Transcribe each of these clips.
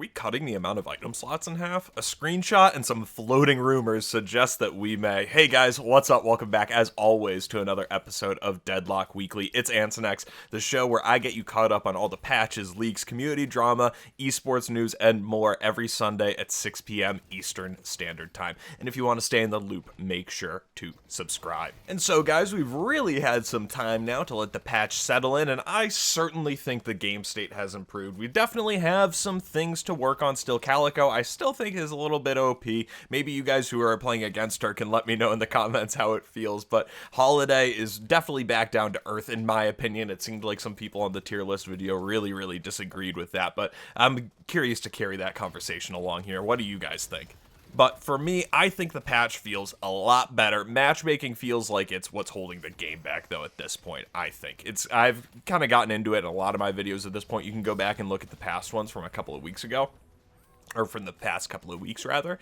we cutting the amount of item slots in half? A screenshot and some floating rumors suggest that we may. Hey guys, what's up? Welcome back, as always, to another episode of Deadlock Weekly. It's Ansonex, the show where I get you caught up on all the patches, leaks, community drama, esports news, and more every Sunday at 6 p.m. Eastern Standard Time. And if you want to stay in the loop, make sure to subscribe. And so, guys, we've really had some time now to let the patch settle in, and I certainly think the game state has improved. We definitely have some things to work on still. Calico, I still think is a little bit OP. Maybe you guys who are playing against her can let me know in the comments how it feels, but Holiday is definitely back down to earth, in my opinion. It seemed like some people on the tier list video really disagreed with that, but I'm curious to carry that conversation along here. What do you guys think? But for me, I think the patch feels a lot better. Matchmaking feels like it's what's holding the game back, though, at this point, I think. I've kind of gotten into it in a lot of my videos at this point. You can go back and look at the past ones from a couple of weeks ago. Or from the past couple of weeks, rather.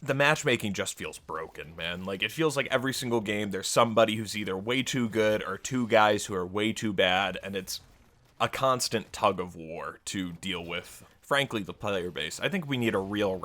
The matchmaking just feels broken, man. Like, it feels like every single game there's somebody who's either way too good or two guys who are way too bad, and it's a constant tug of war to deal with. Frankly, the player base. I think we need a real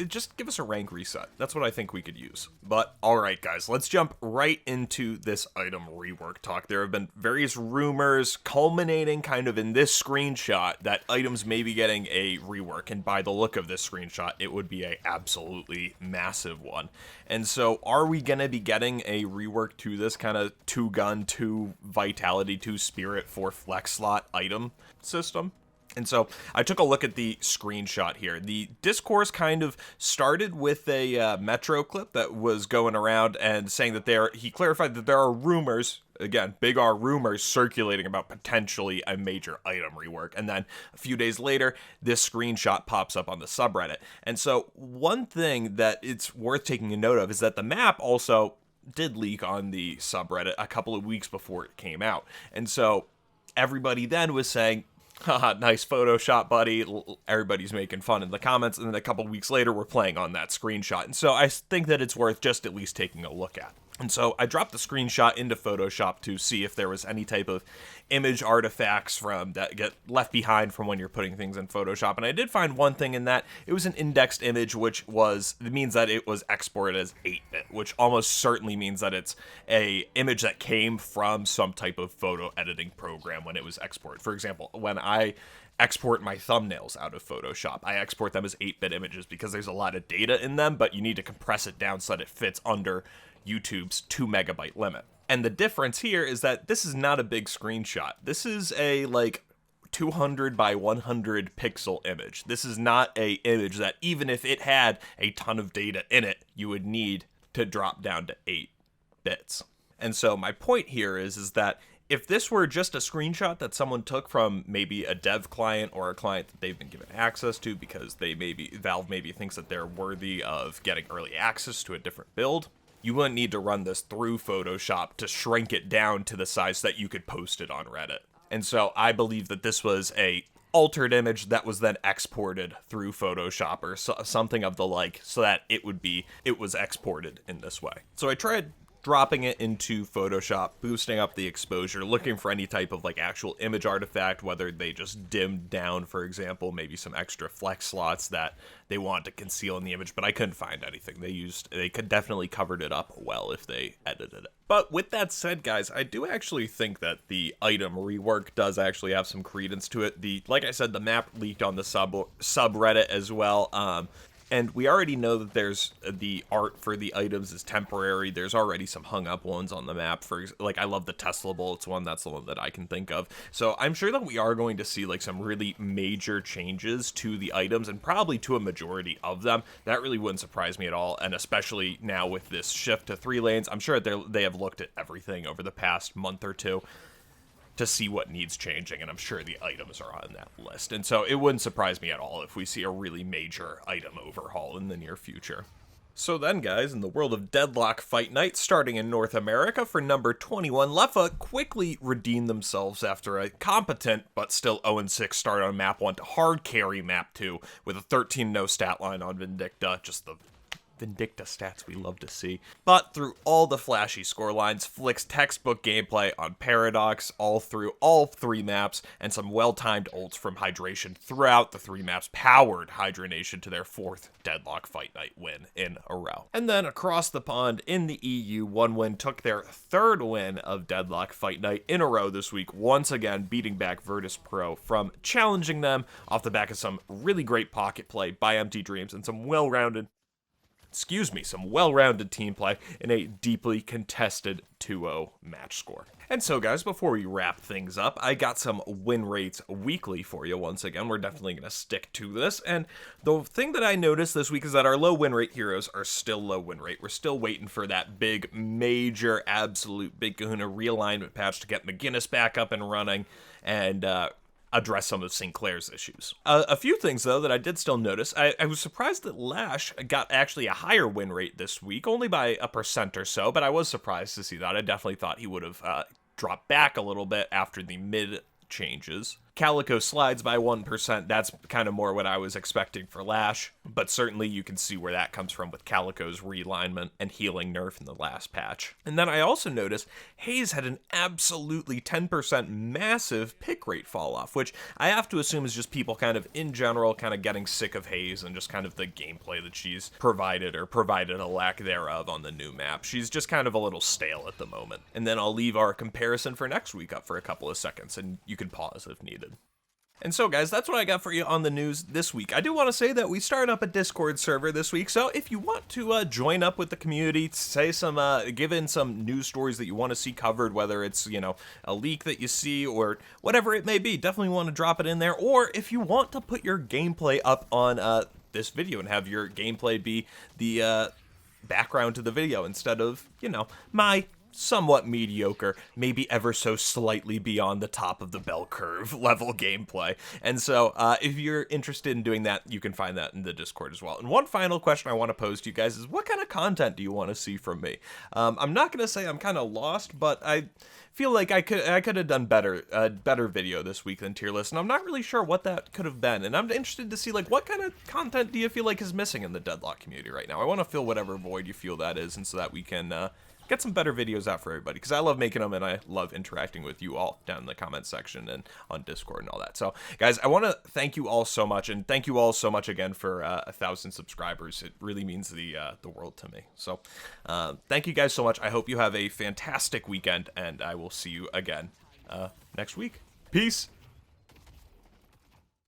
just give us a rank reset. That's what I think we could use. But alright guys, let's jump right into this item rework talk. There have been various rumors culminating kind of in this screenshot that items may be getting a rework, and by the look of this screenshot, it would be a absolutely massive one. And so are we gonna be getting a rework to this kind of 2-gun, 2 vitality, 2 spirit, 4 flex slot item system? And so I took a look at the screenshot here. The discourse kind of started with a Metro clip that was going around and saying that he clarified that there are rumors, again, big R rumors, circulating about potentially a major item rework. And then a few days later, this screenshot pops up on the subreddit. And so one thing that it's worth taking a note of is that the map also did leak on the subreddit a couple of weeks before it came out. And so everybody then was saying, haha, nice Photoshop, buddy. Everybody's making fun in the comments, and then a couple weeks later, we're playing on that screenshot. And so I think that it's worth just at least taking a look at. And so I dropped the screenshot into Photoshop to see if there was any type of image artifacts that get left behind from when you're putting things in Photoshop. And I did find one thing in that. It was an indexed image, which means that it was exported as 8-bit, which almost certainly means that it's a image that came from some type of photo editing program when it was exported. For example, when I export my thumbnails out of Photoshop, I export them as 8-bit images because there's a lot of data in them, but you need to compress it down so that it fits under YouTube's 2 megabyte limit. And the difference here is that this is not a big screenshot. This is a 200 by 100 pixel image. This is not a image that even if it had a ton of data in it, you would need to drop down to 8 bits. And so my point here is that if this were just a screenshot that someone took from maybe a dev client or a client that they've been given access to because Valve maybe thinks that they're worthy of getting early access to a different build, you wouldn't need to run this through Photoshop to shrink it down to the size that you could post it on Reddit. And so I believe that this was a altered image that was then exported through Photoshop or something of the like, so that it was exported in this way. So I tried dropping it into Photoshop, boosting up the exposure, looking for any type of actual image artifact, whether they just dimmed down, for example, maybe some extra flex slots that they want to conceal in the image, but I couldn't find anything. They could definitely covered it up well if they edited it. But with that said, guys, I do actually think that the item rework does actually have some credence to it. Like I said, the map leaked on the subreddit as well. And we already know that there's the art for the items is temporary. There's already some hung up ones on the map. I love the Tesla bullets one. That's the one that I can think of. So I'm sure that we are going to see some really major changes to the items, and probably to a majority of them. That really wouldn't surprise me at all. And especially now with this shift to 3 lanes, I'm sure that they have looked at everything over the past month or two to see what needs changing, and I'm sure the items are on that list. And so it wouldn't surprise me at all if we see a really major item overhaul in the near future. So then, guys, in the world of Deadlock Fight Night, starting in North America for number 21, Leffa quickly redeemed themselves after a competent but still 0-6 start on map 1 to hard carry map 2 with a 13-0 stat line on Vindicta, just the Vindicta stats we love to see. But through all the flashy scorelines, Flick's textbook gameplay on Paradox, all through all 3 maps, and some well-timed ults from Hydration throughout the 3 maps powered Hydra Nation to their 4th Deadlock Fight Night win in a row. And then across the pond in the EU, OneWin took their 3rd win of Deadlock Fight Night in a row this week, once again beating back Virtus Pro from challenging them off the back of some really great pocket play by Empty Dreams and some well-rounded team play in a deeply contested 2-0 match score. And so, guys, before we wrap things up, I got some Winrates Weekly for you once again. We're definitely going to stick to this. And the thing that I noticed this week is that our low win rate heroes are still low win rate. We're still waiting for that big, major, absolute big kahuna realignment patch to get McGinnis back up and running and address some of Sinclair's issues. A few things, though, that I did still notice. I was surprised that Lash got actually a higher win rate this week, only by 1% or so, but I was surprised to see that. I definitely thought he would have dropped back a little bit after the mid changes. Calico slides by 1%. That's kind of more what I was expecting for Lash, but certainly you can see where that comes from with Calico's realignment and healing nerf in the last patch. And then I also noticed Hayes had an absolutely 10% massive pick rate fall off, which I have to assume is just people kind of in general kind of getting sick of Hayes and just kind of the gameplay that she's provided or provided a lack thereof on the new map. She's just kind of a little stale at the moment. And then I'll leave our comparison for next week up for a couple of seconds and you can pause if needed. And so, guys, that's what I got for you on the news this week. I do want to say that we started up a Discord server this week, so if you want to join up with the community, say some, give in some news stories that you want to see covered, whether it's, you know, a leak that you see or whatever it may be, definitely want to drop it in there. Or if you want to put your gameplay up on this video and have your gameplay be the background to the video instead of, you know, my somewhat mediocre, maybe ever so slightly beyond the top of the bell curve level gameplay. And so if you're interested in doing that, you can find that in the Discord as well. And one final question I want to pose to you guys is, what kind of content do you want to see from me? I'm not going to say I'm kind of lost, but I feel like I could have done better video this week than tier list, and I'm not really sure what that could have been. And I'm interested to see, like, what kind of content do you feel like is missing in the Deadlock community right now? I want to fill whatever void you feel that is, and so that we can get some better videos out for everybody, because I love making them and I love interacting with you all down in the comments section and on Discord and all that. So, guys, I want to thank you all so much, and thank you all so much again for 1,000 subscribers. It really means the world to me. So, thank you guys so much. I hope you have a fantastic weekend, and I will see you again next week. Peace.